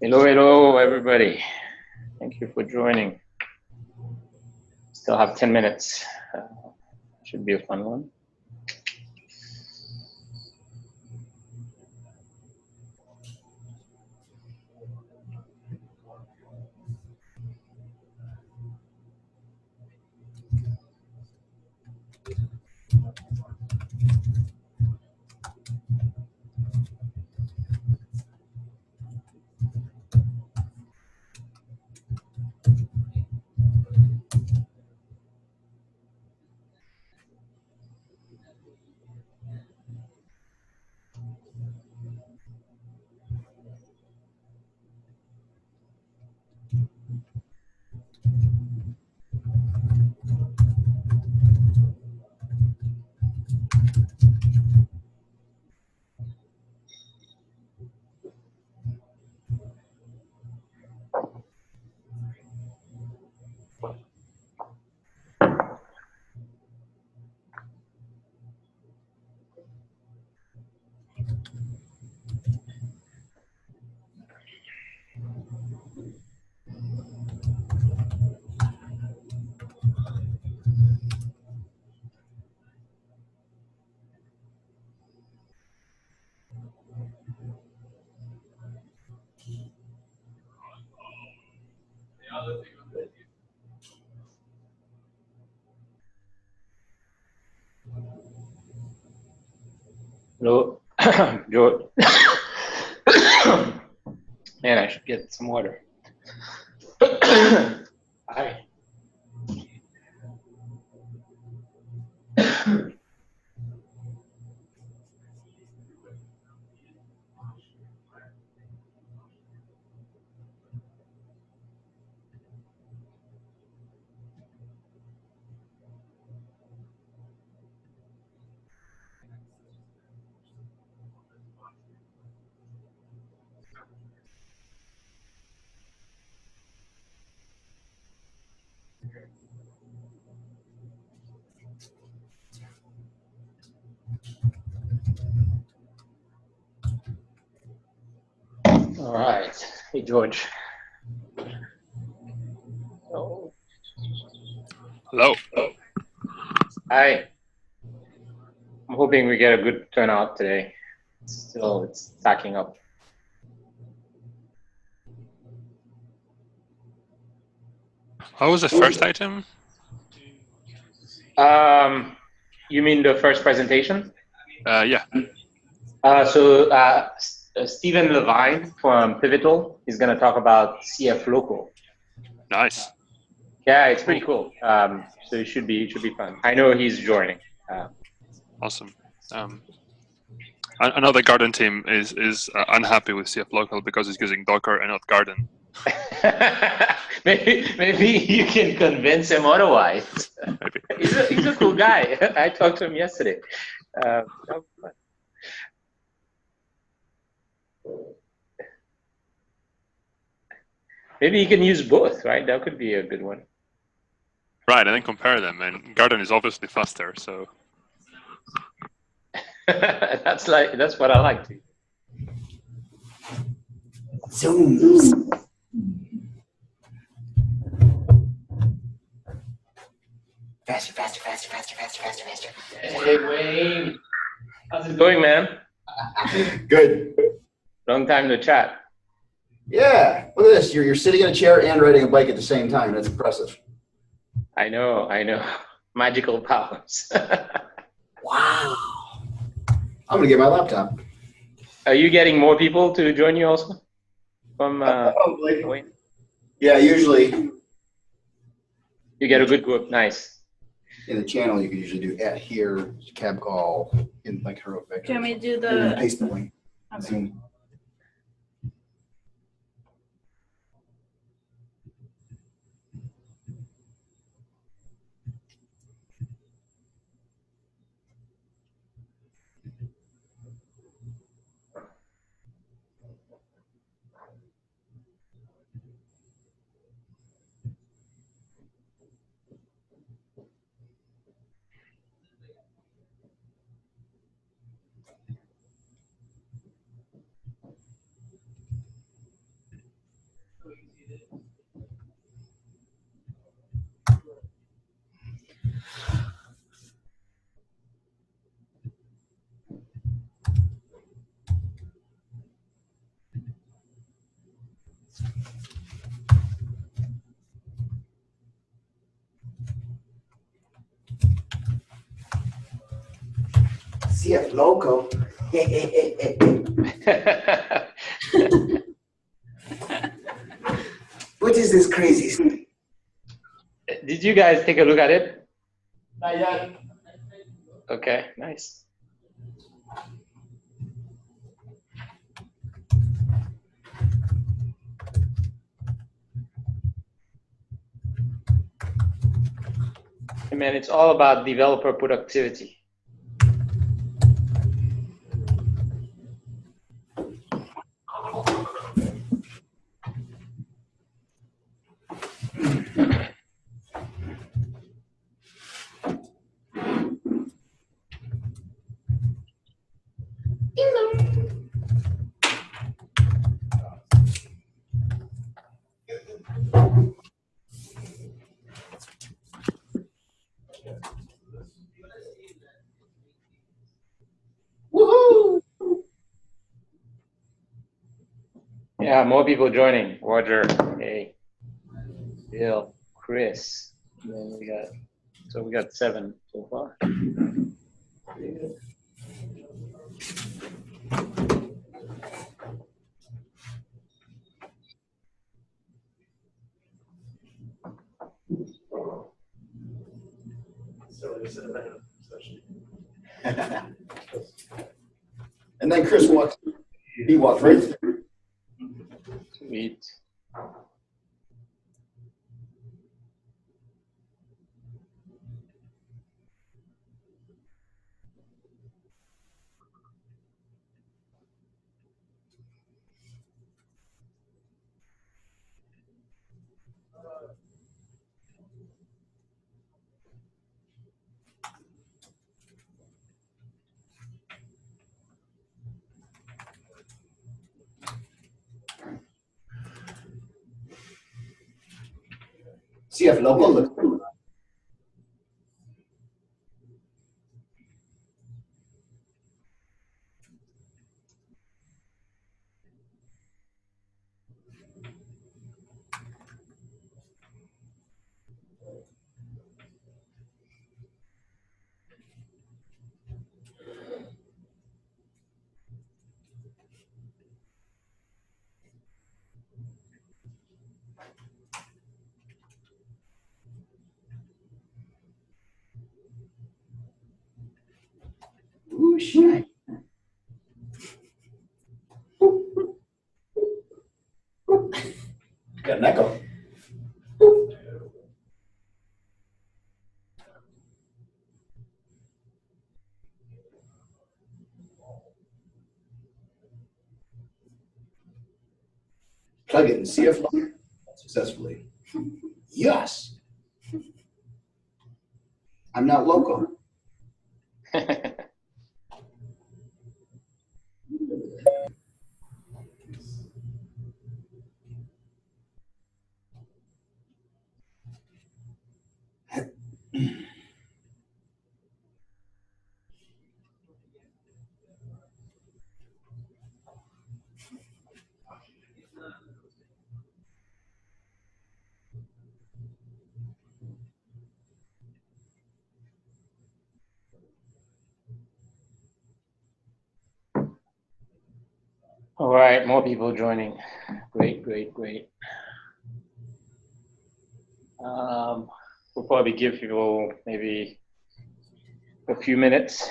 Hello, hello, everybody. Thank you for joining. Still have 10 minutes. Should be a fun one. Hello, George. Man, I should get some water. Hi. All right. Hey, George. Oh. Hello. Hi. I'm hoping we get a good turnout today. Still, it's stacking up. What was the first item? You mean the first presentation? Yeah. Stephen Levine from Pivotal is going to talk about CF Local. Nice. Yeah, it's pretty cool. So it should be fun. I know he's joining. Awesome. Another Garden team is unhappy with CF Local because it's using Docker and not Garden. maybe you can convince him otherwise. Maybe. He's a cool guy. I talked to him yesterday. That was fun. Maybe you can use both, right? That could be a good one. Right, and then compare them. And Garden is obviously faster, so. That's what I like to. Zoom. Faster. Hey, Wayne. How's it going, man? Good. Long time to chat. Yeah. Look at this. You're sitting in a chair and riding a bike at the same time. That's impressive. I know. Magical powers. Wow. I'm going to get my laptop. Are you getting more people to join you also? From Probably. Wayne? Yeah, usually. You get a good group. Nice. In the channel, you can usually do at here, cab call, in like heroic vector. Do you want me to do And then the? paste the link. Okay. Zoom. CF Loco. What is this crazy? Did you guys take a look at it? Not yet. Okay, nice. Hey man, it's all about developer productivity. Woohoo! Yeah, more people joining. Roger, hey, Bill, Chris. And then we got 7 so far. And then Chris walks. He walked right through. Sweet. CF Loco. Ooh, shit. Got an echo. Plug it in CF Loco successfully. Yes. I'm not loco. All right, more people joining. Great, great, great. We'll probably give people maybe a few minutes.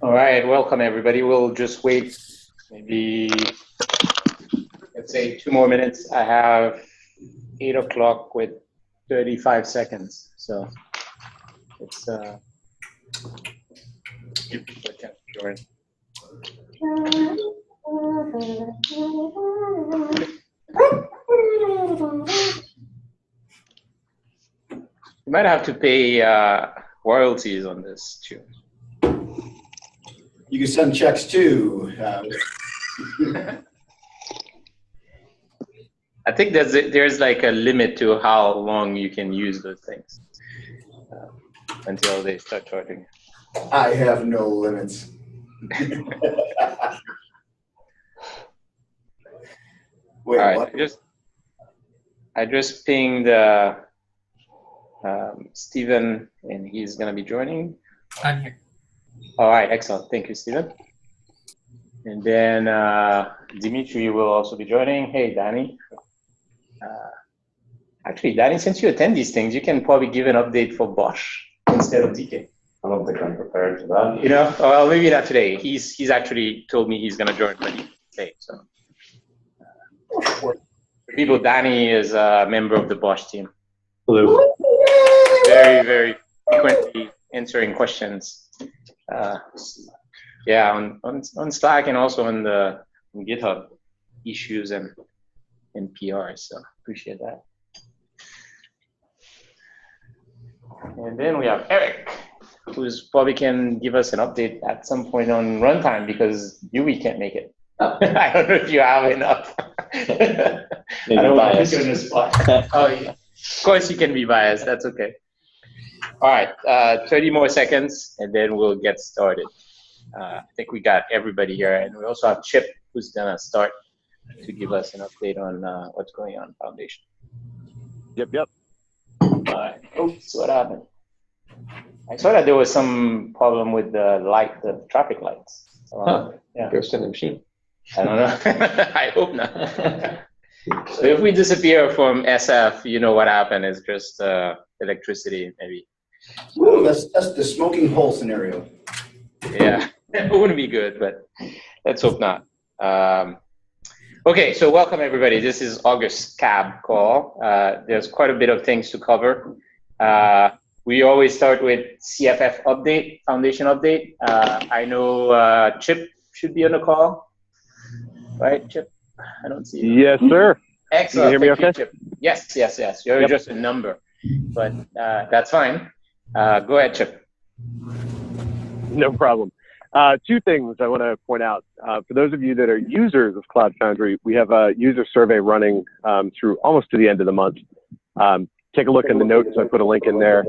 All right, welcome everybody. We'll just wait maybe a let's say 2 more minutes. I have 8 o'clock with 35 seconds. So it's few people can join. You might have to pay royalties on this too. You can send checks too. I think there's like a limit to how long you can use those things until they start charging. I have no limits. Wait, all right, what? I just pinged Stephen, and he's going to be joining. I'm here. All right, excellent. Thank you, Stephen. And then Dimitri will also be joining. Hey, Danny. Actually, Danny, since you attend these things, you can probably give an update for Bosch instead of DK. I don't think I'm prepared for that. You know, well, maybe not today. He's actually told me he's going to join today. So, people, Danny is a member of the Bosch team. Hello. Very, very frequently answering questions. Yeah, on Slack and also on GitHub issues and PRs. So appreciate that. And then we have Eric, who's probably can give us an update at some point on runtime because Yui can't make it. I don't know if you have enough. Maybe I don't want to biased. put you on the spot. Oh, yeah. Of course you can be biased. That's okay. All right, 30 more seconds, and then we'll get started. I think we got everybody here, and we also have Chip, who's gonna start to give us an update on what's going on in Foundation. Yep. All right. Oops, what happened? I saw that there was some problem with the traffic lights. Yeah. Ghost in the machine. I don't know. I hope not. So if we disappear from SF, you know what happened is just electricity, maybe. Ooh, that's the smoking hole scenario. Yeah, it wouldn't be good, but let's hope not. Okay, so welcome everybody. This is August's CAB call. There's quite a bit of things to cover. We always start with CFF update, Foundation update. I know Chip should be on the call, right, Chip? I don't see you. Yes, sir. Excellent. Can you hear me Thank okay? Chip. Yes. You're Yep. just a number, but that's fine. Go ahead, Chip. No problem. Two things I want to point out. For those of you that are users of Cloud Foundry, we have a user survey running through almost to the end of the month. Take a look in the notes. I put a link in there.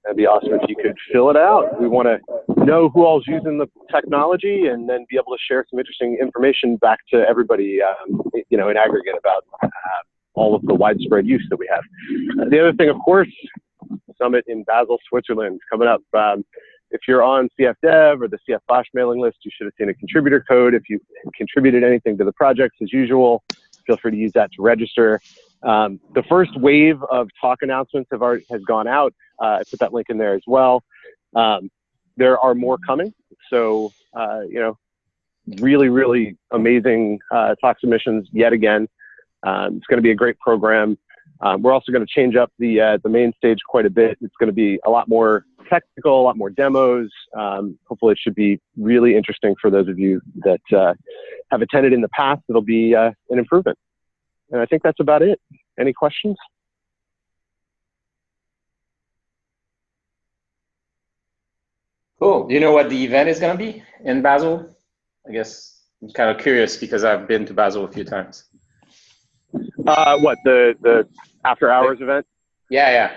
That'd be awesome if you could fill it out. We want to know who all's using the technology and then be able to share some interesting information back to everybody, in aggregate about all of the widespread use that we have. The other thing, of course, Summit in Basel, Switzerland coming up. If you're on CFDev or the CF Bosch mailing list, you should have seen a contributor code. If you contributed anything to the projects as usual, feel free to use that to register. The first wave of talk announcements has gone out. I put that link in there as well. There are more coming. So, really, really amazing talk submissions yet again. It's going to be a great program. We're also going to change up the main stage quite a bit. It's going to be a lot more technical, a lot more demos. Hopefully it should be really interesting for those of you that have attended in the past. It'll be an improvement. And I think that's about it. Any questions? Cool. Do you know what the event is going to be in Basel? I guess I'm kind of curious because I've been to Basel a few times. What, the after hours event? Yeah.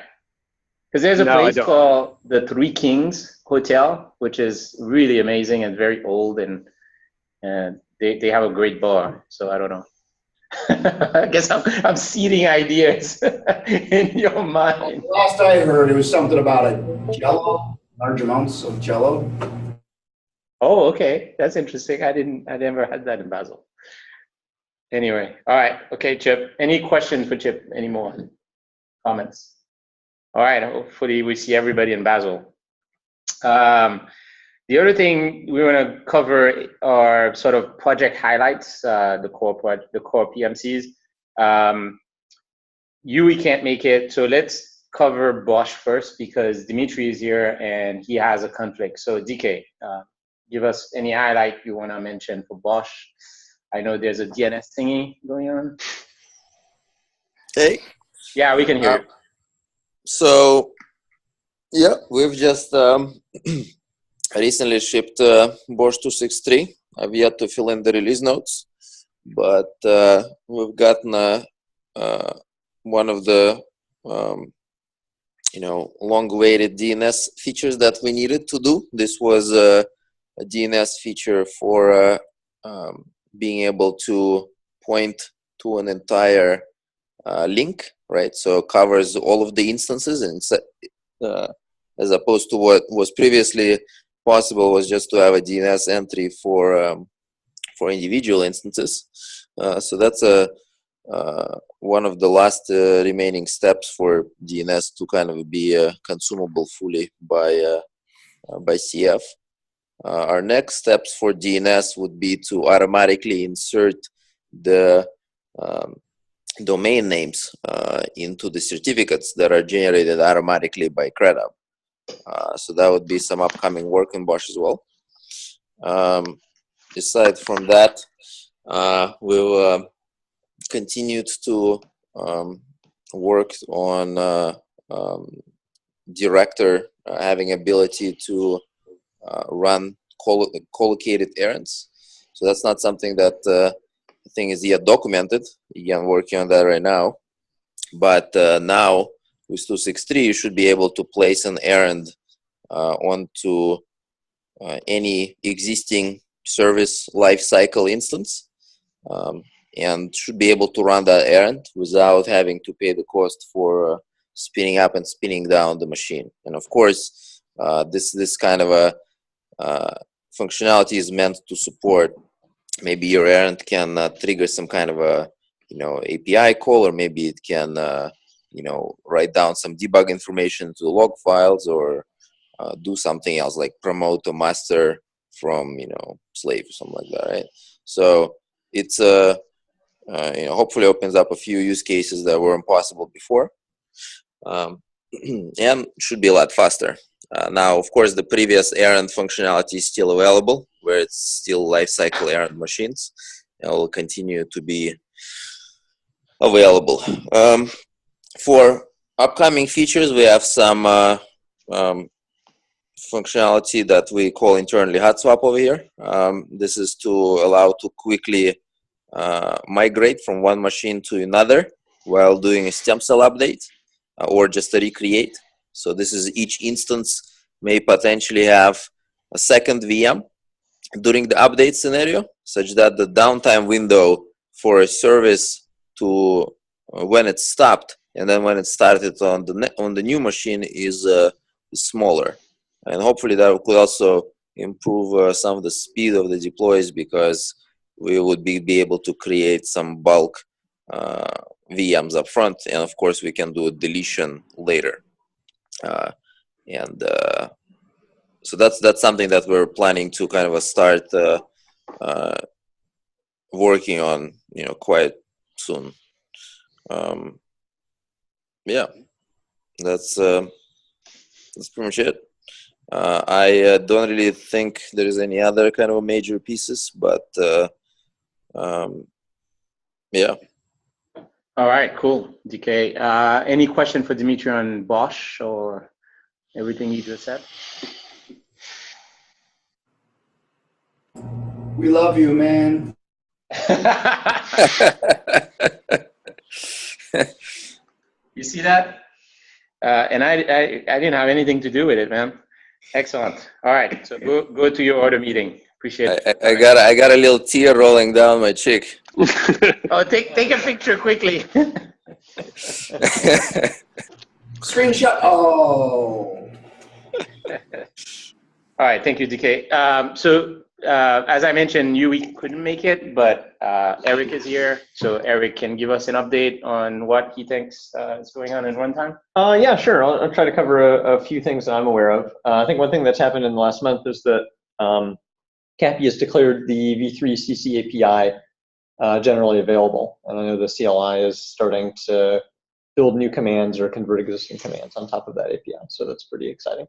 Because there's a No, I place don't. called the Three Kings Hotel, which is really amazing and very old, and they have a great bar. So I don't know. I guess I'm seeding ideas in your mind. Last I heard, it was something about a Jello, large amounts of Jello. Oh, okay, that's interesting. I never had that in Basel. Anyway, all right, okay, Chip. Any questions for Chip? Any more comments? All right, hopefully we see everybody in Basel. The other thing we want to cover are sort of project highlights, the core PMCs. Yui can't make it, so let's cover Bosch first because Dimitri is here and he has a conflict. So DK, give us any highlight you want to mention for Bosch. I know there's a DNS thingy going on. Hey. Yeah, we can hear you. So, yeah, we've just recently shipped Bosch 263. I've yet to fill in the release notes, but we've gotten one of the long-awaited DNS features that we needed to do. This was a DNS feature for being able to point to an entire link, right? So it covers all of the instances, and as opposed to what was previously possible was just to have a DNS entry for individual instances. So that's one of the last remaining steps for DNS to kind of be consumable fully by CF. Our next steps for DNS would be to automatically insert the domain names into the certificates that are generated automatically by CredHub. So that would be some upcoming work in Bosch as well. Aside from that, we've continued to work on Director having ability to run collocated errands. So that's not something that I think is yet documented. Again, working on that right now. But now with 263, you should be able to place an errand onto any existing service lifecycle instance, and should be able to run that errand without having to pay the cost for spinning up and spinning down the machine. And of course, this kind of a functionality is meant to support. Maybe your errand can trigger some kind of a API call, or maybe it can write down some debug information to the log files, or do something else like promote a master from slave or something like that, right? So it's hopefully opens up a few use cases that were impossible before, and should be a lot faster. Now, of course, the previous errand functionality is still available, where it's still lifecycle errand machines. It will continue to be available. For upcoming features, we have some functionality that we call internally hot swap over here. This is to allow to quickly migrate from one machine to another while doing a stem cell update or just a recreate. So this is each instance may potentially have a second VM during the update scenario, such that the downtime window for a service to when it stopped and then when it started on the new machine is smaller. And hopefully that could also improve some of the speed of the deploys, because we would be able to create some bulk VMs up front, and of course we can do a deletion later. So that's something that we're planning to kind of start working on, quite soon. Yeah, that's pretty much it. I don't really think there is any other kind of major pieces, but yeah. All right, cool, DK. Any question for Dimitri on Bosch or everything you just said? We love you, man. You see that? And I didn't have anything to do with it, man. Excellent. All right, so go to your order meeting. Appreciate it. I got a little tear rolling down my cheek. Oh, take a picture quickly. Screenshot. Oh. All right, thank you, DK. So as I mentioned, Yui couldn't make it, but Eric is here. So Eric can give us an update on what he thinks is going on in runtime. Yeah, sure. I'll try to cover a few things that I'm aware of. I think one thing that's happened in the last month is that CAPI has declared the v3 CC API generally available. And I know the CLI is starting to build new commands or convert existing commands on top of that API. So that's pretty exciting.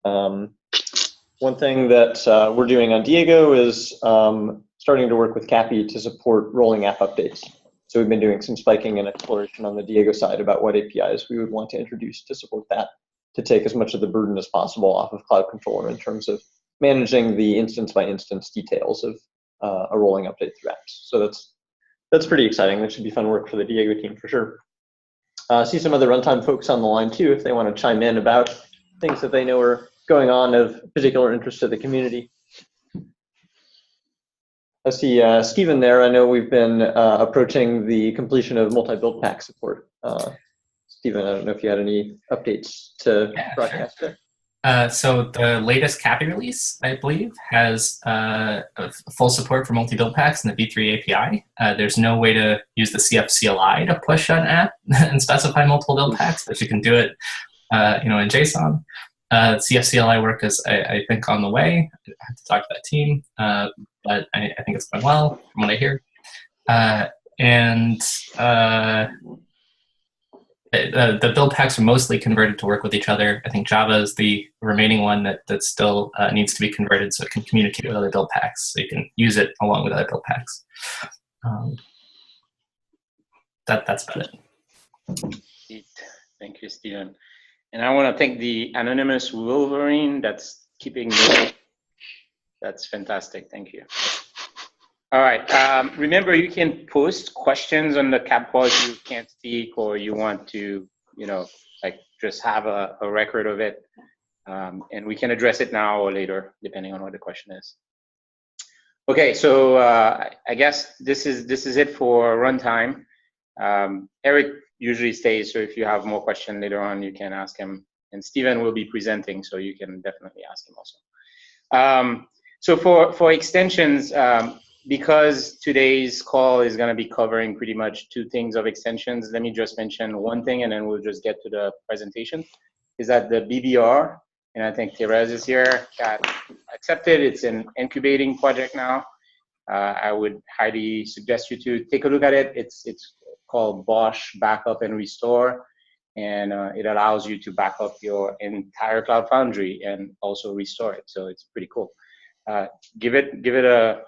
One thing that we're doing on Diego is starting to work with CAPI to support rolling app updates. So we've been doing some spiking and exploration on the Diego side about what APIs we would want to introduce to support that, to take as much of the burden as possible off of Cloud Controller in terms of managing the instance by instance details of a rolling update through apps. So that's pretty exciting. That should be fun work for the Diego team for sure. See some other runtime folks on the line too, if they want to chime in about things that they know are going on of particular interest to the community. I see Stephen there. I know we've been approaching the completion of multi-build pack support. Stephen, I don't know if you had any updates to broadcast there. So the latest CAPI release, I believe, has full support for multi-build packs in the v3 API. There's no way to use the CF CLI to push an app and specify multiple build packs, but you can do it, in JSON. CF CLI work is, I think, on the way. I have to talk to that team, but I think it's going well from what I hear. The build packs are mostly converted to work with each other. I think Java is the remaining one that still needs to be converted so it can communicate with other build packs, so you can use it along with other build packs. That's about it. Thank you, Stephen. And I want to thank the anonymous Wolverine that's keeping me. That's fantastic. Thank you. All right. Remember, you can post questions on the CAP call if you can't speak or you want to, like just have a record of it. And we can address it now or later, depending on what the question is. Okay, so I guess this is it for runtime. Eric usually stays, so if you have more questions later on, you can ask him. And Stephen will be presenting, so you can definitely ask him also. So for extensions, because today's call is going to be covering pretty much two things of extensions, let me just mention one thing and then we'll just get to the presentation, is that the BBR, and I think Therese is here, got accepted. It's an incubating project now. I would highly suggest you to take a look at it. It's called Bosch Backup and Restore, and it allows you to back up your entire Cloud Foundry and also restore it. So it's pretty cool. Give it a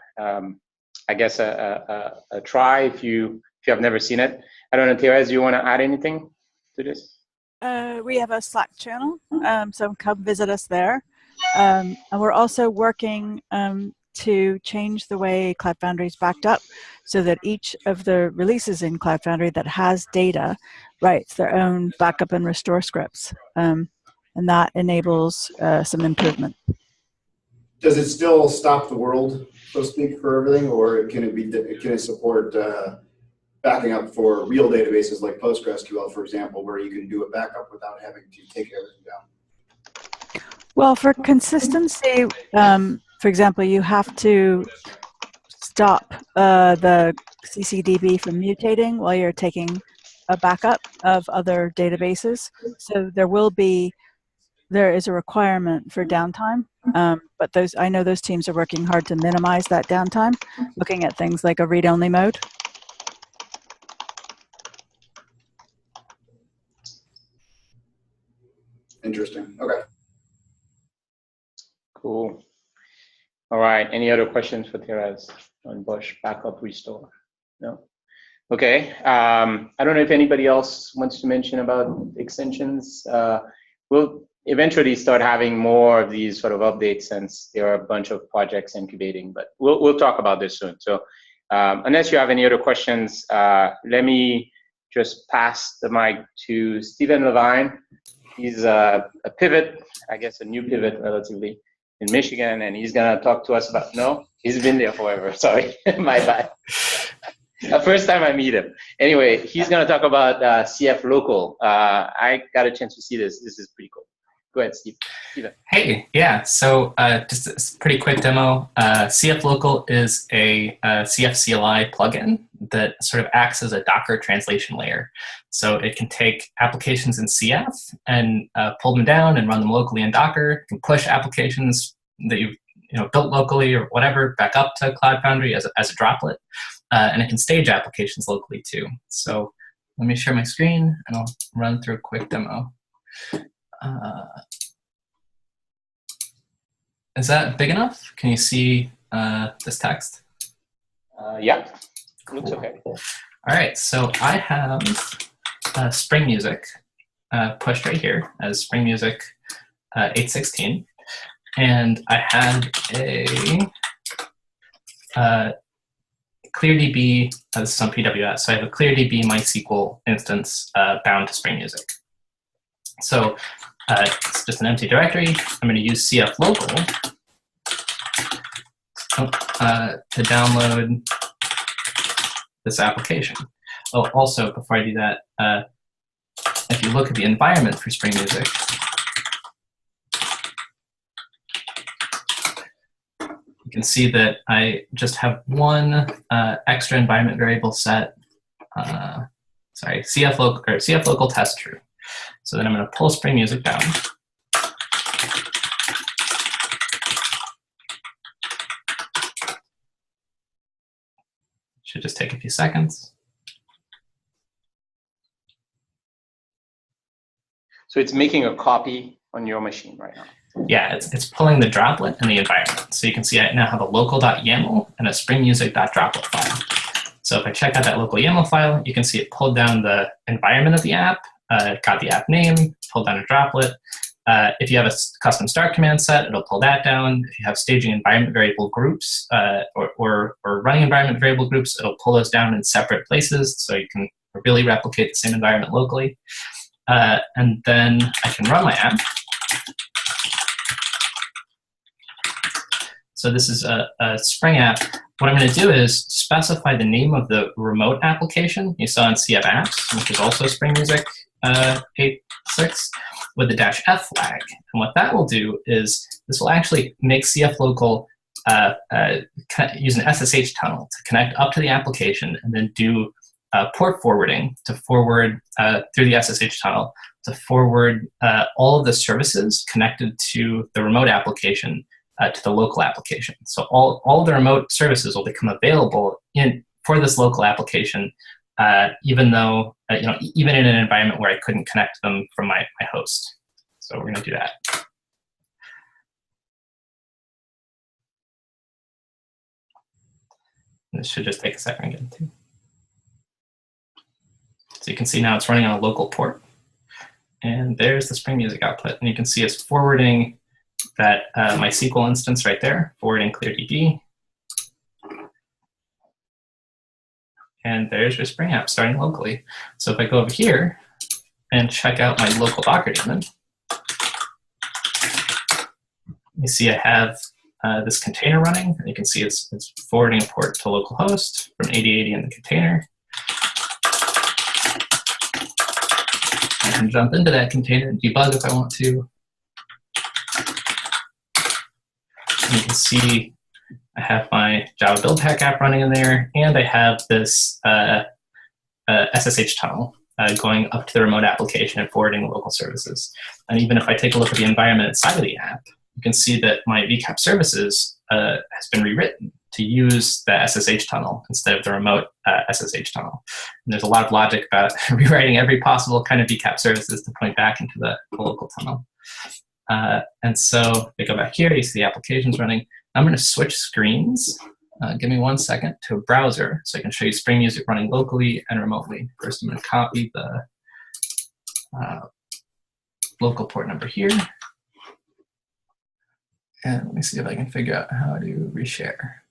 I guess a try if you have never seen it. I don't know, Therese, do you want to add anything to this? We have a Slack channel, so come visit us there. And we're also working to change the way Cloud Foundry is backed up so that each of the releases in Cloud Foundry that has data writes their own backup and restore scripts. And that enables some improvement. Does it still stop the world, so to speak, for everything, or can it support backing up for real databases like PostgreSQL, for example, where you can do a backup without having to take everything down? Well, for consistency, for example, you have to stop the CCDB from mutating while you're taking a backup of other databases. So there is a requirement for downtime, but I know those teams are working hard to minimize that downtime, looking at things like a read-only mode. Interesting. Okay. Cool. All right. Any other questions for Therese on Bosch Backup Restore? No? Okay. I don't know if anybody else wants to mention about extensions. We'll eventually start having more of these sort of updates since there are a bunch of projects incubating, but we'll talk about this soon. So unless you have any other questions, let me just pass the mic to Stephen Levine. He's a pivot, I guess a new pivot relatively, in Michigan, and he's gonna talk to us about, no, he's been there forever, sorry, my bad. The first time I meet him. Anyway, he's gonna talk about CF Local. I got a chance to see this. This is pretty cool. Go ahead, Stephen. Hey, yeah, so just a pretty quick demo. CF Local is a CF CLI plugin that sort of acts as a Docker translation layer. So it can take applications in CF and pull them down and run them locally in Docker. It can push applications that you've built locally or whatever back up to Cloud Foundry as a droplet, and it can stage applications locally too. So let me share my screen and I'll run through a quick demo. Is that big enough? Can you see this text? Yeah, looks okay. All right, so I have Spring Music pushed right here as Spring Music 8.16, and I had a ClearDB, this is on PWS, so I have a ClearDB MySQL instance bound to Spring Music. So it's just an empty directory. I'm going to use cflocal to download this application. Oh, also, before I do that, if you look at the environment for Spring Music, you can see that I just have one extra environment variable set. Sorry, cflocal test true. So then I'm going to pull Spring Music down. Should just take a few seconds. So it's making a copy on your machine right now. Yeah, it's pulling the droplet and the environment. So you can see I now have a local.yaml and a springmusic.droplet file. So if I check out that local YAML file, you can see it pulled down the environment of the app, got the app name, pulled down a droplet. If you have a custom start command set, it'll pull that down. If you have staging environment variable groups or running environment variable groups, it'll pull those down in separate places so you can really replicate the same environment locally. And then I can run my app. So this is a Spring app. What I'm going to do is specify the name of the remote application you saw in CF apps, which is also Spring Music 8.6, with the -f flag. And what that will do is this will actually make CF Local use an SSH tunnel to connect up to the application and then do port forwarding to forward through the SSH tunnel to forward all of the services connected to the remote application to the local application. So all the remote services will become available for this local application, even though even in an environment where I couldn't connect them from my host. So we're going to do that. This should just take a second again too. So you can see now it's running on a local port, and there's the Spring Music output, and you can see it's forwarding that MySQL instance right there, forwarding ClearDB. And there's your Spring app starting locally. So if I go over here and check out my local Docker daemon, you see I have this container running. And you can see it's forwarding a port to localhost from 8080 in the container. I can jump into that container and debug if I want to. And you can see I have my Java build pack app running in there, and I have this SSH tunnel going up to the remote application and forwarding local services. And even if I take a look at the environment inside of the app, you can see that my VCAP services has been rewritten to use the SSH tunnel instead of the remote SSH tunnel. And there's a lot of logic about rewriting every possible kind of VCAP services to point back into the local tunnel. And so if I go back here, you see the applications running. I'm going to switch screens. Give me 1 second to a browser so I can show you Spring Music running locally and remotely. First, I'm going to copy the local port number here. And let me see if I can figure out how to reshare.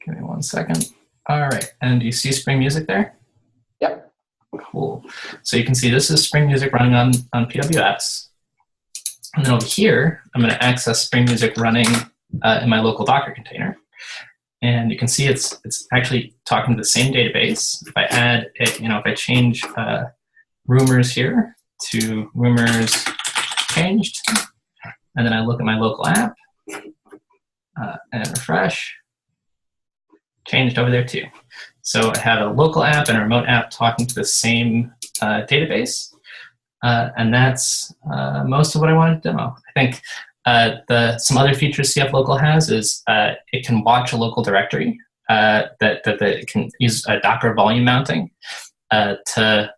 Give me 1 second. All right, and do you see Spring Music there? Yep. Cool. So you can see this is Spring Music running on PWS. And then over here, I'm going to access Spring Music running in my local Docker container. And you can see it's actually talking to the same database. If I add, if I change rumors here to rumors changed, and then I look at my local app and refresh, changed over there too. So I have a local app and a remote app talking to the same database. And that's most of what I wanted to demo. I think some other features CF Local has is it can watch a local directory that it can use Docker volume mounting to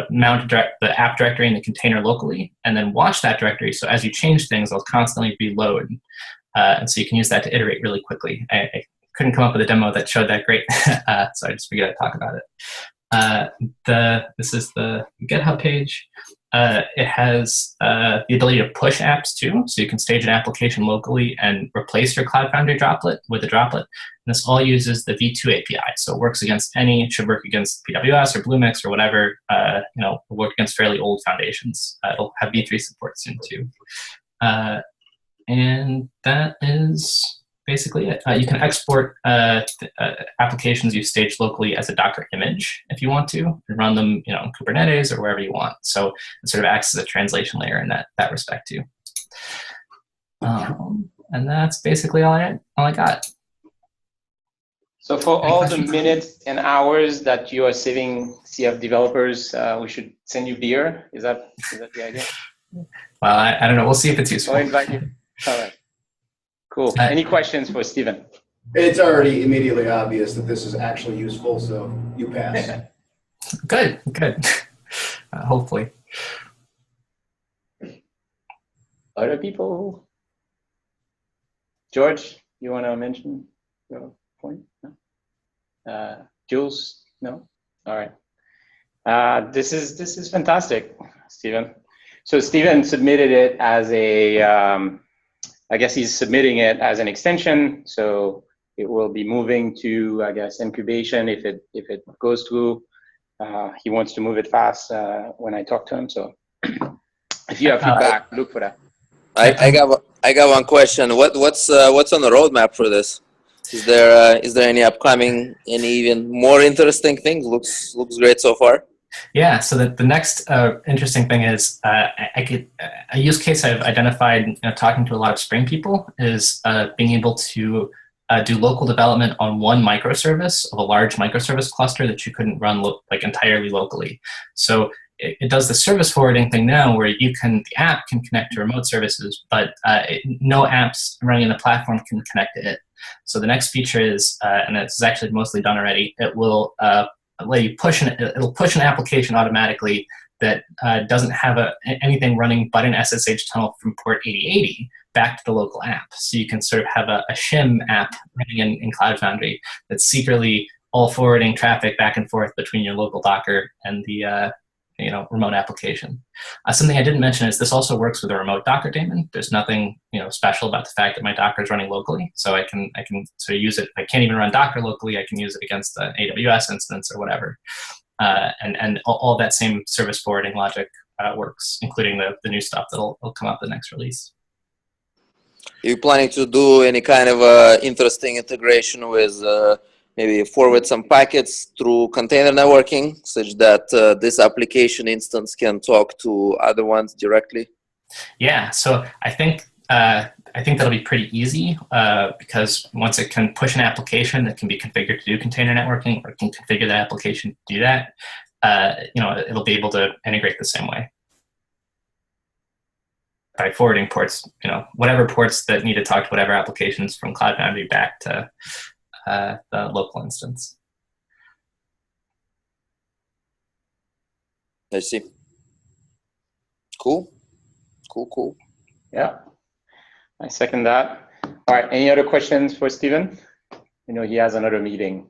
mount the app directory in the container locally, and then watch that directory. So as you change things, they'll constantly reload. And so you can use that to iterate really quickly. I couldn't come up with a demo that showed that great, so I just figured I'd talk about it. This is the GitHub page. It has the ability to push apps too, so you can stage an application locally and replace your Cloud Foundry droplet with a droplet. And this all uses the V2 API, so it works against it should work against PWS or Bluemix or whatever, work against fairly old foundations. It'll have V3 support soon too. And that is basically it. You can export applications you staged locally as a Docker image if you want to, and run them in Kubernetes or wherever you want. So it sort of acts as a translation layer in that respect too. And that's basically all I got. So for all the minutes and hours that you are saving CF developers, we should send you beer. Is that the idea? Well, I don't know. We'll see if it's useful. I'll invite you. All right. Cool. Any questions for Stephen? It's already immediately obvious that this is actually useful, so you pass. Good. Hopefully. Other people? George, you want to mention your point? No? Jules? No? All right. This is fantastic, Stephen. So Stephen submitted it as a, I guess he's submitting it as an extension. So it will be moving to, I guess, incubation if it goes through. He wants to move it fast when I talk to him. So if you have feedback, look for that. I got one question. What's on the roadmap for this? Is there any upcoming, any even more interesting things? Looks great so far. Yeah, so the next interesting thing is a use case I've identified talking to a lot of Spring people is being able to do local development on one microservice of a large microservice cluster that you couldn't run entirely locally. So it does the service forwarding thing now where the app can connect to remote services, but no apps running in the platform can connect to it. So the next feature is, and it's actually mostly done already, it will let you it'll push an application automatically that doesn't have anything running but an SSH tunnel from port 8080 back to the local app. So you can sort of have a shim app running in Cloud Foundry that's secretly all forwarding traffic back and forth between your local Docker and the remote application. Something I didn't mention is this also works with a remote Docker daemon. There's nothing special about the fact that my Docker is running locally, so I can sort of use it. If I can't even run Docker locally, I can use it against the AWS instance or whatever, and all that same service forwarding logic works, including the new stuff that'll come up the next release. Are you planning to do any kind of interesting integration with maybe forward some packets through container networking such that this application instance can talk to other ones directly? Yeah, so I think that'll be pretty easy because once it can push an application that can be configured to do container networking, or can configure that application to do that, it'll be able to integrate the same way by forwarding ports, whatever ports that need to talk to whatever applications from Cloud Foundry back to the local instance. I see. Cool. Yeah, I second that. All right, any other questions for Stephen? He has another meeting.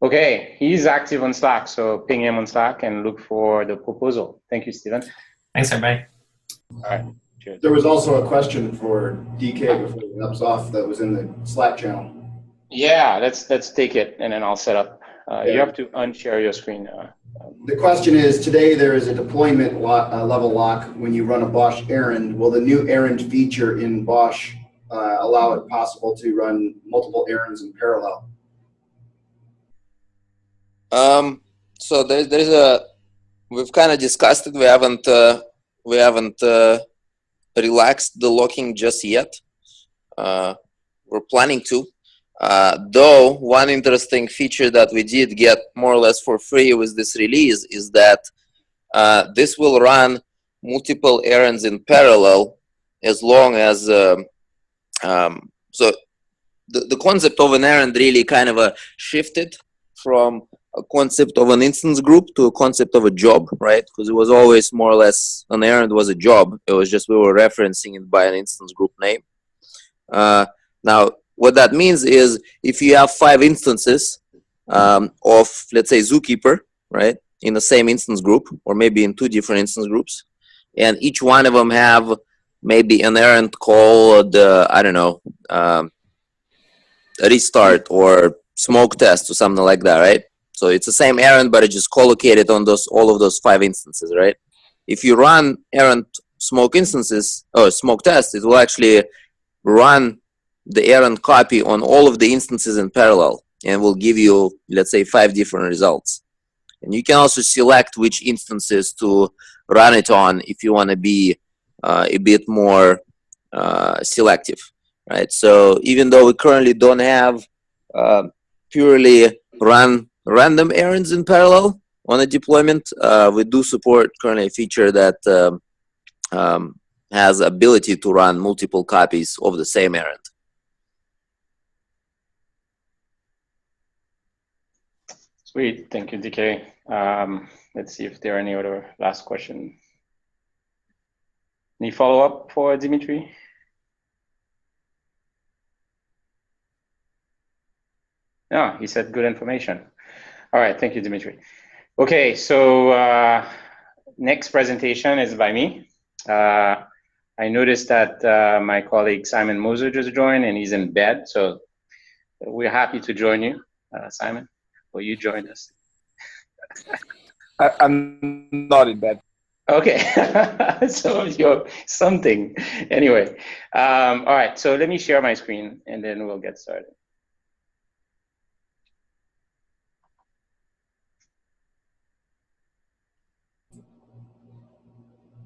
Okay, he's active on Slack, so ping him on Slack and look for the proposal. Thank you, Stephen. Thanks, everybody. All right, cheers. There was also a question for DK before he ups off that was in the Slack channel. Yeah, let's take it, and then I'll set up. You have to unshare your screen. The question is, today there is a deployment level lock when you run a BOSH errand. Will the new errand feature in BOSH allow it possible to run multiple errands in parallel? So we've kind of discussed it. We haven't relaxed the locking just yet. We're planning to. Though one interesting feature that we did get more or less for free with this release is that this will run multiple errands in parallel as long as so the concept of an errand really kind of shifted from a concept of an instance group to a concept of a job, right? Because it was always more or less an errand was a job. It was just we were referencing it by an instance group name. Now, what that means is if you have 5 instances of, let's say, Zookeeper, right, in the same instance group, or maybe in 2 different instance groups, and each one of them have maybe an errand called, I don't know, restart or smoke test or something like that, right? So it's the same errand, but it's just collocated on all of those 5 instances, right? If you run errand smoke instances or smoke test, it will actually run the errand copy on all of the instances in parallel and will give you, let's say, 5 different results. And you can also select which instances to run it on if you want to be a bit more selective, right? So even though we currently don't have purely run random errands in parallel on a deployment, we do support currently a feature that has ability to run multiple copies of the same errand. Sweet, thank you, DK. Let's see if there are any other last question. Any follow-up for Dimitri? No, he said good information. All right, thank you, Dimitri. Okay, so next presentation is by me. I noticed that my colleague Simon Moser just joined and he's in bed, so we're happy to join you, Simon. Will you join us? I'm not in bed. Okay, so you're something. Anyway, all right, so let me share my screen and then we'll get started.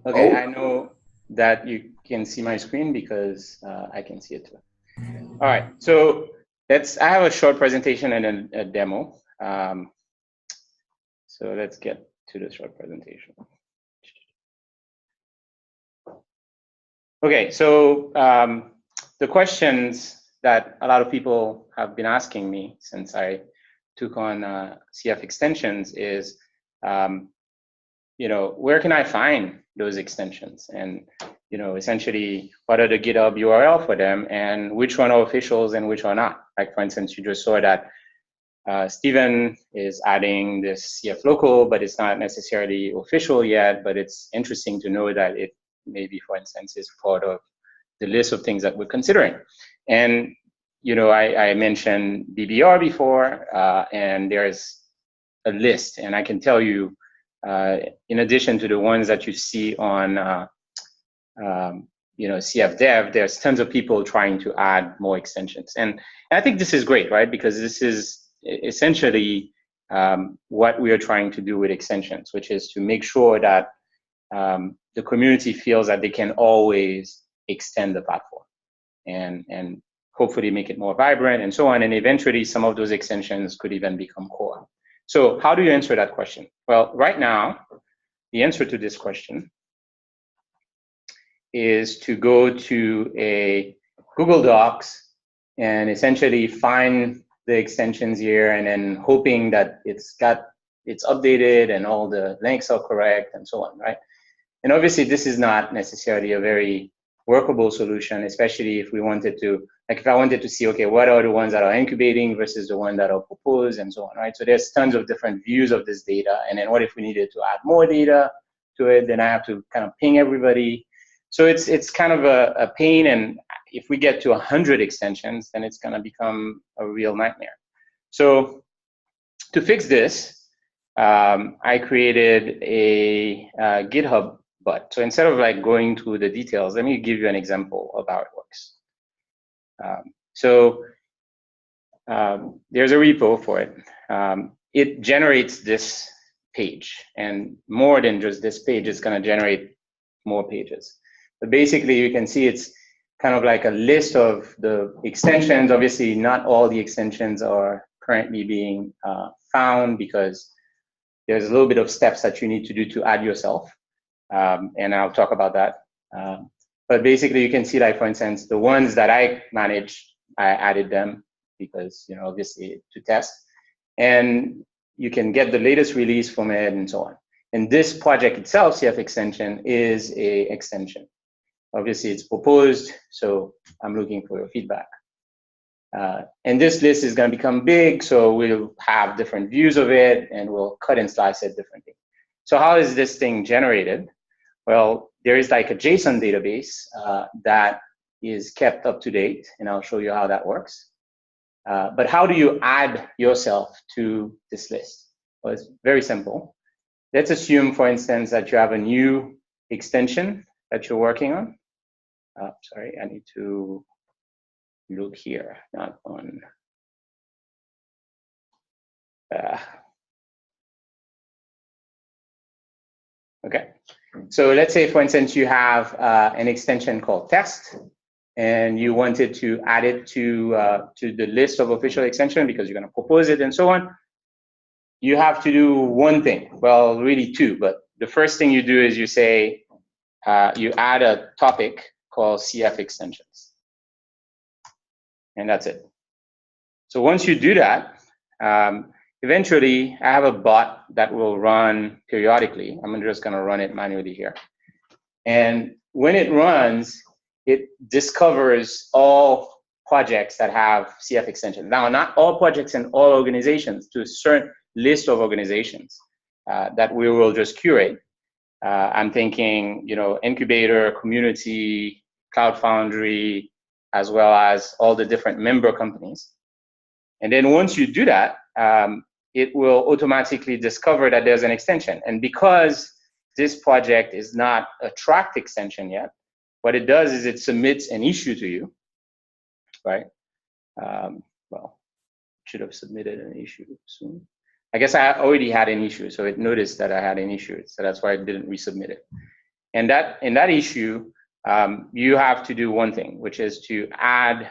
Okay, I know that you can see my screen because I can see it too. All right, so I have a short presentation and a demo. So let's get to the short presentation. Okay, so the questions that a lot of people have been asking me since I took on CF extensions is, you know, where can I find those extensions? And, you know, essentially, what are the GitHub URL for them and which one are officials and which are not? Like, for instance, you just saw that Steven is adding this CF local, but it's not necessarily official yet, but it's interesting to know that it maybe, for instance, is part of the list of things that we're considering. And, you know, I mentioned BBR before, and there's a list, and I can tell you, in addition to the ones that you see on, you know, CF Dev, there's tons of people trying to add more extensions. And I think this is great, right? Because this is essentially what we are trying to do with extensions, which is to make sure that the community feels that they can always extend the platform and hopefully make it more vibrant and so on. And eventually some of those extensions could even become core. So how do you answer that question? Well, right now, the answer to this question is to go to a Google Docs and essentially find the extensions here and then hoping that it's updated and all the links are correct and so on, right? And obviously this is not necessarily a very workable solution, especially if we wanted to, like if I wanted to see, okay, what are the ones that are incubating versus the ones that are proposed and so on, right? So there's tons of different views of this data. And then what if we needed to add more data to it? Then I have to kind of ping everybody. So it's kind of a pain. And if we get to 100 extensions, then it's gonna become a real nightmare. So to fix this, I created a GitHub bot. So instead of like going through the details, let me give you an example of how it works. There's a repo for it. It generates this page, and more than just this page, it's going to generate more pages. But basically, you can see it's kind of like a list of the extensions. Obviously, not all the extensions are currently being found because there's a little bit of steps that you need to do to add yourself, and I'll talk about that. But basically, you can see, like, for instance, the ones that I managed, I added them because, you know, obviously to test, and you can get the latest release from it and so on. And this project itself, CF extension, is a extension. Obviously, it's proposed, so I'm looking for your feedback. And this list is going to become big, so we'll have different views of it, and we'll cut and slice it differently. So how is this thing generated? Well, there is like a JSON database that is kept up to date, and I'll show you how that works. But how do you add yourself to this list? Well, it's very simple. Let's assume, for instance, that you have a new extension that you're working on. Sorry, I need to look here, not on. Okay, so let's say, for instance, you have an extension called test, and you wanted to add it to the list of official extension because you're going to propose it and so on. You have to do one thing, well, really two, but the first thing you do is you say, you add a topic called CF extensions. And that's it. So once you do that, eventually I have a bot that will run periodically. I'm just going to run it manually here. And when it runs, it discovers all projects that have CF extensions. Now, not all projects in all organizations, to a certain list of organizations that we will just curate. I'm thinking, you know, incubator, community, Cloud Foundry, as well as all the different member companies. And then once you do that, it will automatically discover that there's an extension. And because this project is not a tracked extension yet, what it does is it submits an issue to you, right? Well, should have submitted an issue soon. I guess I already had an issue, so it noticed that I had an issue, so that's why I didn't resubmit it. And that in that issue, you have to do one thing, which is to add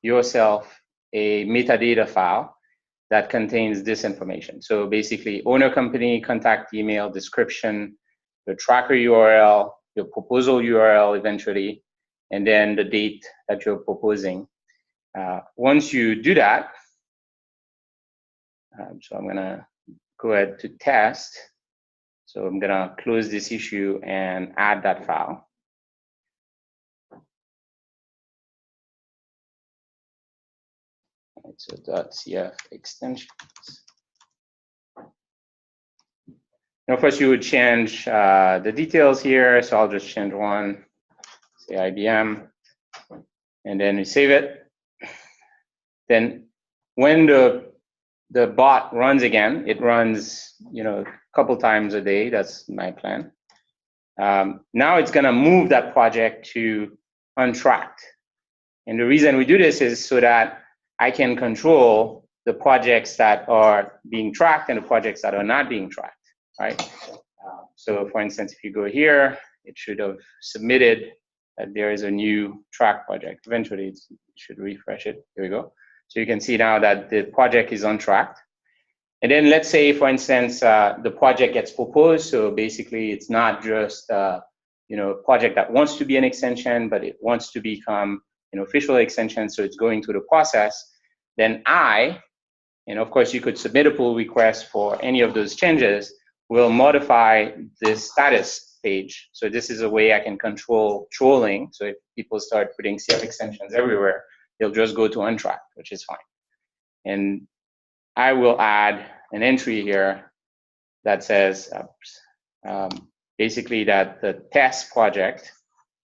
yourself a metadata file that contains this information. So basically, owner, company, contact email, description, your tracker URL, your proposal URL eventually, and then the date that you're proposing. Once you do that, so I'm going to go ahead to test. So I'm going to close this issue and add that file. Right, so .cf extensions. Now, first you would change the details here. So I'll just change one, say IBM, and then we save it. Then when the bot runs again, it runs, you know, a couple times a day. That's my plan. Now it's going to move that project to untracked. And the reason we do this is so that I can control the projects that are being tracked and the projects that are not being tracked, right? So for instance, if you go here, it should have submitted that there is a new track project. Eventually, it should refresh it. Here we go. So you can see now that the project is untracked. And then let's say, for instance, the project gets proposed. So basically, it's not just you know, a project that wants to be an extension, but it wants to become an official extension. So it's going through the process. Then and of course, you could submit a pull request for any of those changes, will modify this status page. So this is a way I can control trolling. So if people start putting CF extensions everywhere, they'll just go to untracked, which is fine. And I will add an entry here that says basically that the test project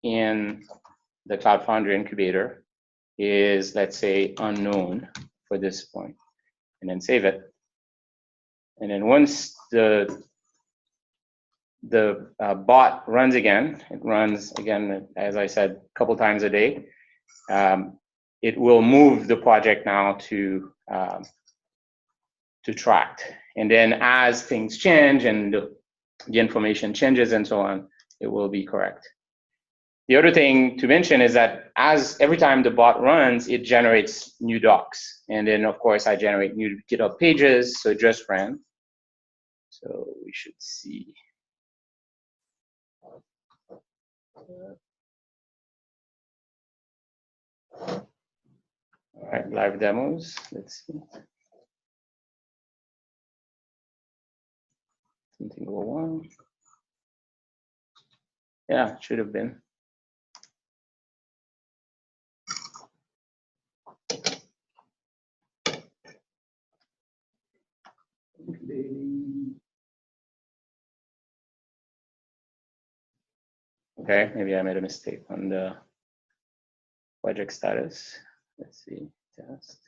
in the Cloud Foundry incubator is, let's say, unknown for this point, and then save it. And then once the bot runs again, it runs again, as I said, a couple times a day. It will move the project now to tracked. And then as things change and the information changes and so on, it will be correct. The other thing to mention is that every time the bot runs, it generates new docs. And then of course I generate new GitHub pages, so it just ran. So we should see. All right, live demos. Let's see. Something go wrong. Yeah, it should have been. Okay, maybe I made a mistake on the project status. Let's see, test.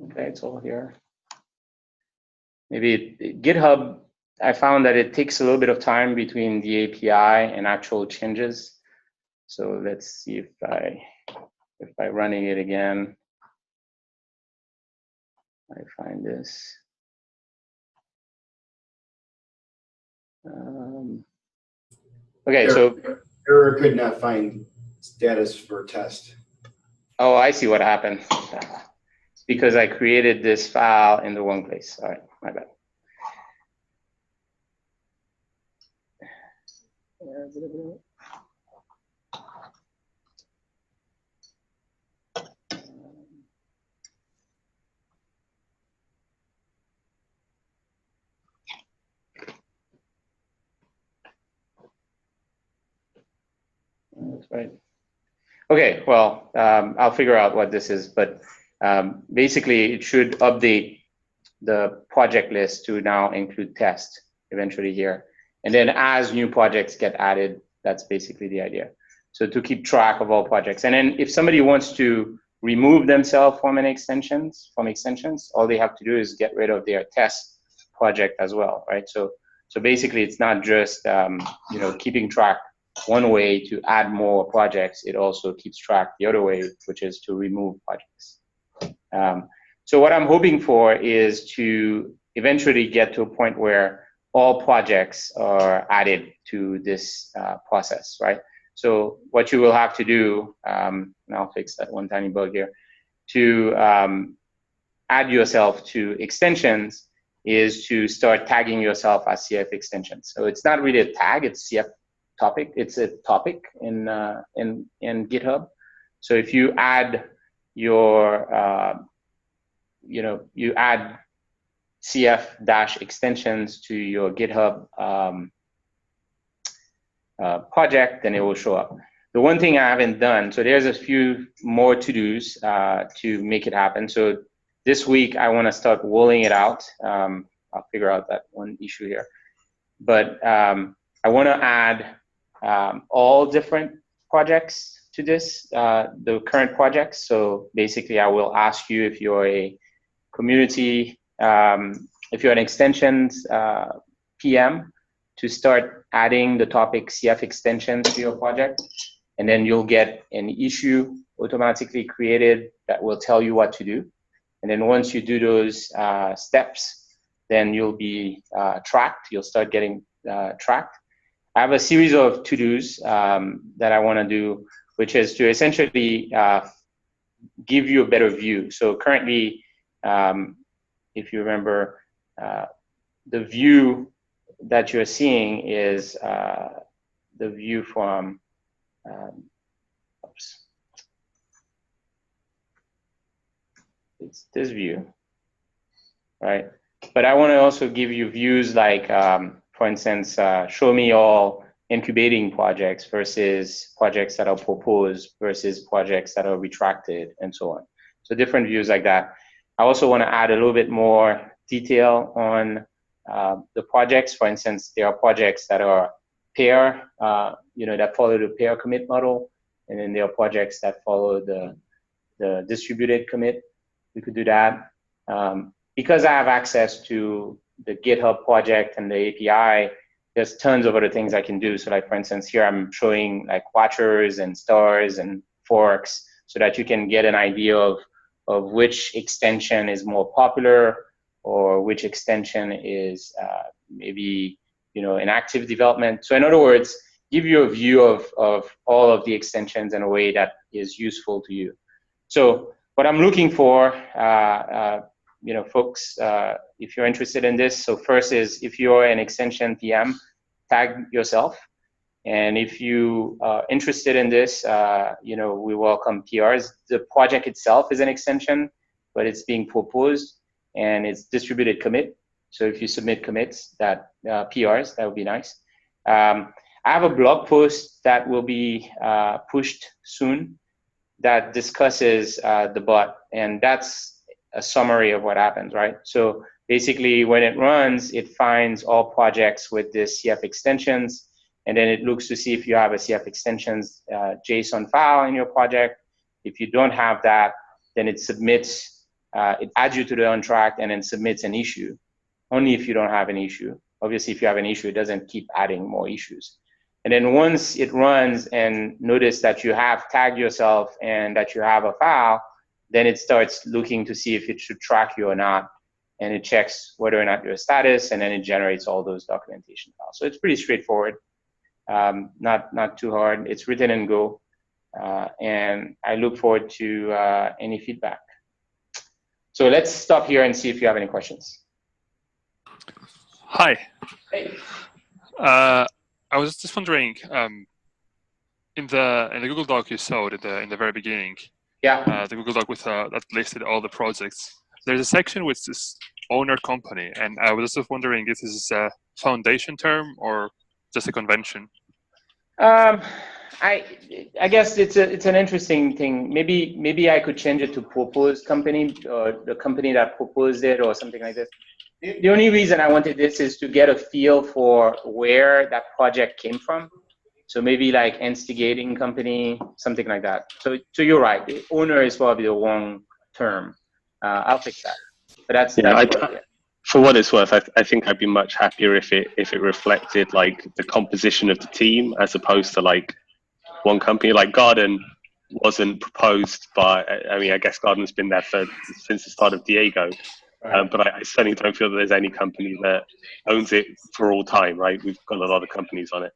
Okay, it's all here. Maybe GitHub, I found that it takes a little bit of time between the API and actual changes. So let's see if by running it again, I find this. Okay, so error could not find status for test. Oh, I see what happened. It's because I created this file in the wrong place. All right, my bad. That's right. Okay, well, I'll figure out what this is, but basically it should update the project list to now include test eventually here. And then as new projects get added, that's basically the idea. So to keep track of all projects. And then if somebody wants to remove themselves from extensions, all they have to do is get rid of their test project as well, right? So basically it's not just keeping track one way to add more projects, it also keeps track the other way, which is to remove projects. So what I'm hoping for is to eventually get to a point where all projects are added to this process, right? So what you will have to do, and I'll fix that one tiny bug here, to add yourself to extensions is to start tagging yourself as CF extensions. So it's not really a tag, it's CF topic. It's a topic in GitHub. So if you add your you add CF-extensions to your GitHub project, then it will show up. The one thing I haven't done, so there's a few more to-dos to make it happen. So this week, I want to start rolling it out. I'll figure out that one issue here. But I want to add all different projects to this, the current projects. So basically, I will ask you if you're a community, if you're an extensions PM, to start adding the topic CF extensions to your project. And then you'll get an issue automatically created that will tell you what to do. And then once you do those steps, then you'll be tracked. You'll start getting tracked. I have a series of to-dos that I want to do, which is to essentially give you a better view. So currently, if you remember, the view that you're seeing is the view from, it's this view, right? But I want to also give you views like, for instance, show me all incubating projects versus projects that are proposed versus projects that are retracted and so on. So different views like that. I also want to add a little bit more detail on the projects. For instance, there are projects that are pair, that follow the pair commit model, and then there are projects that follow the distributed commit. We could do that. Because I have access to the GitHub project and the API, there's tons of other things I can do. So like, for instance, here I'm showing like watchers and stars and forks so that you can get an idea of which extension is more popular or which extension is maybe in active development. So in other words, give you a view of all of the extensions in a way that is useful to you. So what I'm looking for, folks, if you're interested in this, so first is if you're an extension PM, tag yourself. And if you are interested in this, we welcome PRs. The project itself is an extension, but it's being proposed and it's distributed commit. So if you submit commits, that PRs, that would be nice. I have a blog post that will be pushed soon that discusses the bot, and that's a summary of what happens, right? So basically, when it runs, it finds all projects with the CF extensions, and then it looks to see if you have a CF extensions JSON file in your project. If you don't have that, then it submits, it adds you to the untracked and then submits an issue, only if you don't have an issue. Obviously, if you have an issue, it doesn't keep adding more issues. And then once it runs and notice that you have tagged yourself and that you have a file, then it starts looking to see if it should track you or not. And it checks whether or not you're a status, and then it generates all those documentation files. So it's pretty straightforward, not too hard. It's written in Go. And I look forward to any feedback. So let's stop here and see if you have any questions. Hi. Hey. I was just wondering, in the Google Doc you showed in the very beginning, yeah, the Google Doc with that listed all the projects. There's a section which is owner company, and I was just wondering if this is a foundation term or just a convention. I guess it's an interesting thing. Maybe I could change it to proposed company, or the company that proposed it, or something like this. The only reason I wanted this is to get a feel for where that project came from. So maybe like instigating company, something like that. So you're right. The owner is probably the wrong term. I'll fix that. But that's for what it's worth. I think I'd be much happier if it reflected like the composition of the team as opposed to like one company. Like Garden wasn't proposed by. I mean, I guess Garden's been there since the start of Diego. But I certainly don't feel that there's any company that owns it for all time, right? We've got a lot of companies on it.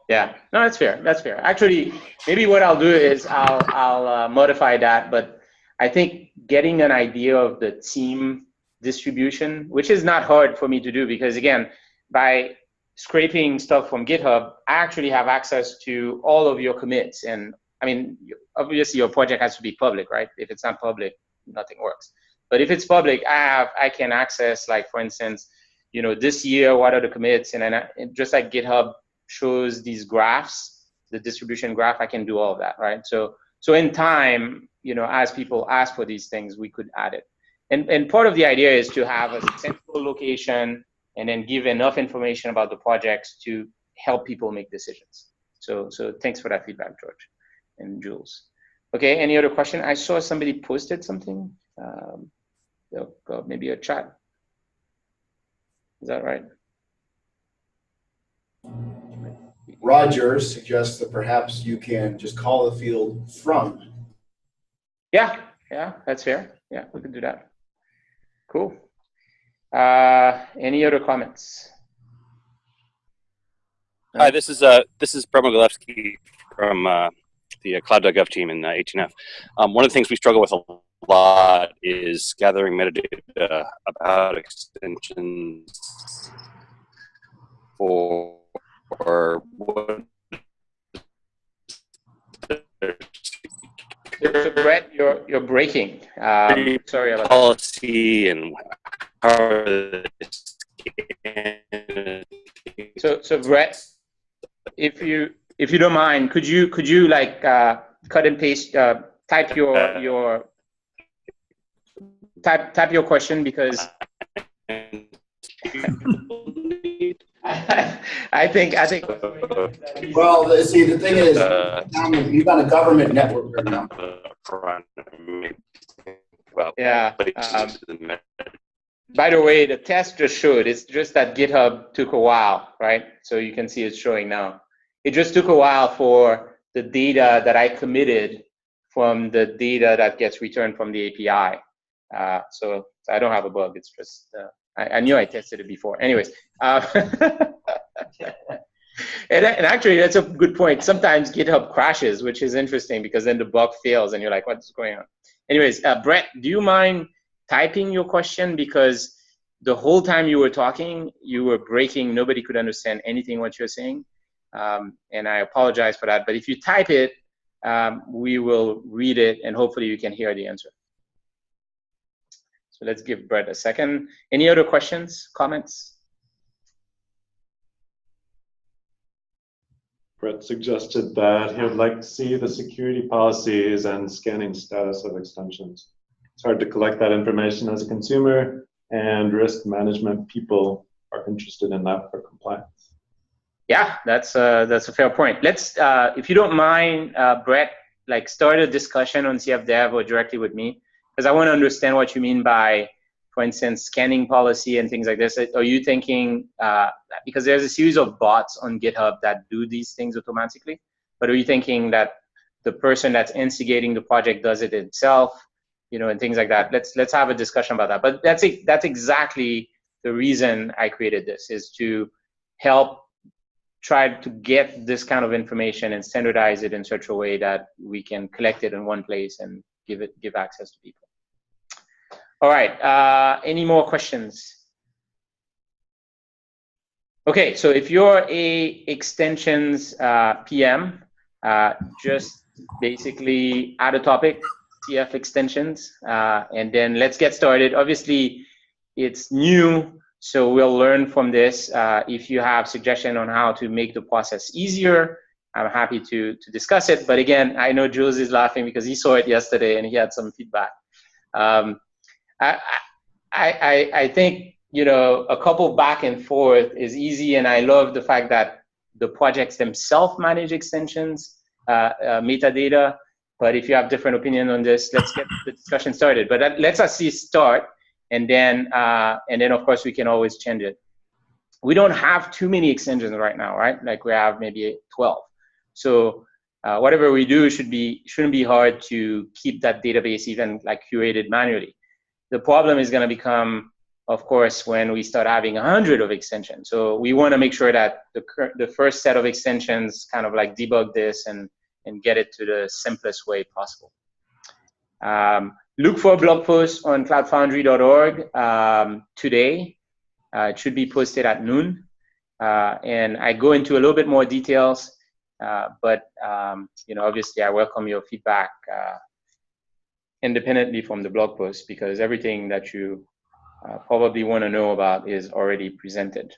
Yeah, no, that's fair. That's fair. Actually, maybe what I'll do is I'll modify that. But I think getting an idea of the team distribution, which is not hard for me to do, because again, by scraping stuff from GitHub, I actually have access to all of your commits. And I mean, obviously your project has to be public, right? If it's not public, nothing works. But if it's public, I can access, like, for instance, this year, what are the commits? And then just like GitHub shows these graphs, the distribution graph, I can do all of that, right? So in time, as people ask for these things, we could add it. And part of the idea is to have a central location and then give enough information about the projects to help people make decisions. So thanks for that feedback, George and Jules. Okay, any other question? I saw somebody posted something. Maybe a chat. Is that right? Roger suggests that perhaps you can just call the field from. Yeah, that's fair. Yeah, we can do that. Cool. Any other comments? Hi, this is Brahma Golevsky from the Cloud.gov team in 18F. One of the things we struggle with a lot is gathering metadata about extensions for what. So Brett, you're breaking. Sorry about policy that. And how So Brett, if you don't mind, could you like cut and paste, type your type your question, because I think. Well, see, the thing is, he's on a government network right now. Yeah. By the way, the test just showed. It's just that GitHub took a while, right? So you can see it's showing now. It just took a while for the data that I committed from the data that gets returned from the API. So I don't have a bug. It's just I knew I tested it before. Anyways. And actually, that's a good point. Sometimes GitHub crashes, which is interesting because then the bug fails and you're like, what's going on? Anyways, Brett, do you mind typing your question? Because the whole time you were talking, you were breaking. Nobody could understand anything what you're saying. And I apologize for that. But if you type it, we will read it and hopefully you can hear the answer. So let's give Brett a second. Any other questions, comments? Brett suggested that he would like to see the security policies and scanning status of extensions. It's hard to collect that information as a consumer, and risk management people are interested in that for compliance. Yeah, that's a fair point. Let's, if you don't mind, Brett, like start a discussion on CFDev or directly with me, because I want to understand what you mean by, for instance, scanning policy and things like this. Are you thinking, because there's a series of bots on GitHub that do these things automatically, but are you thinking that the person that's instigating the project does it itself, you know, and things like that? Let's have a discussion about that. But that's exactly the reason I created this, is to help try to get this kind of information and standardize it in such a way that we can collect it in one place and give access to people. All right, any more questions? Okay, so if you're a extensions PM, just basically add a topic, CF extensions, and then let's get started. Obviously, it's new, so we'll learn from this. If you have suggestion on how to make the process easier, I'm happy to discuss it. But again, I know Jules is laughing because he saw it yesterday and he had some feedback. I think, you know, a couple back and forth is easy, and I love the fact that the projects themselves manage extensions, metadata. But if you have different opinion on this, let's get the discussion started. But let's actually start, and then of course we can always change it. We don't have too many extensions right now, right? Like we have maybe 12. So whatever we do shouldn't be hard to keep that database even like curated manually. The problem is going to become, of course, when we start having 100 of extensions. So we want to make sure that the first set of extensions kind of like debug this and get it to the simplest way possible. Look for a blog post on cloudfoundry.org today. It should be posted at noon. And I go into a little bit more details, but you know, obviously I welcome your feedback independently from the blog post, because everything that you probably want to know about is already presented.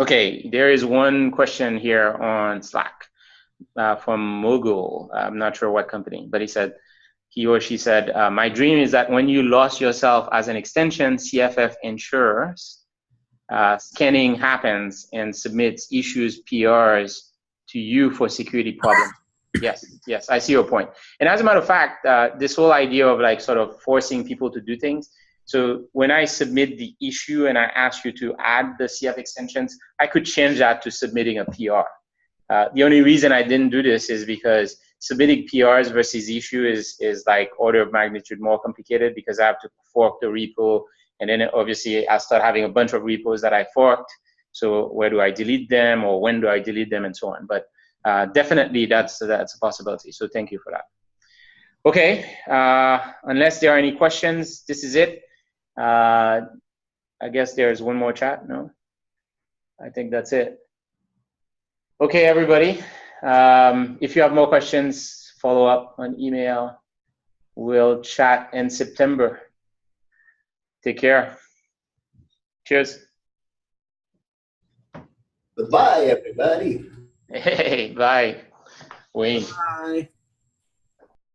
Okay, there is one question here on Slack from Mogul. I'm not sure what company, but he or she said, my dream is that when you lost yourself as an extension, CFF ensures scanning happens and submits issues, PRs to you for security problems. Yes, I see your point. And as a matter of fact, this whole idea of like sort of forcing people to do things. So when I submit the issue and I ask you to add the CF extensions, I could change that to submitting a PR. The only reason I didn't do this is because submitting PRs versus issue is like order of magnitude more complicated, because I have to fork the repo, and then obviously I start having a bunch of repos that I forked. So where do I delete them, or when do I delete them, and so on. But definitely that's a possibility. So thank you for that. Okay, unless there are any questions, this is it. I guess there's one more chat. No, I think that's it. Okay, everybody. If you have more questions, follow up on email. We'll chat in September. Take care. Cheers. Goodbye, everybody. Hey, bye. Wayne. Bye.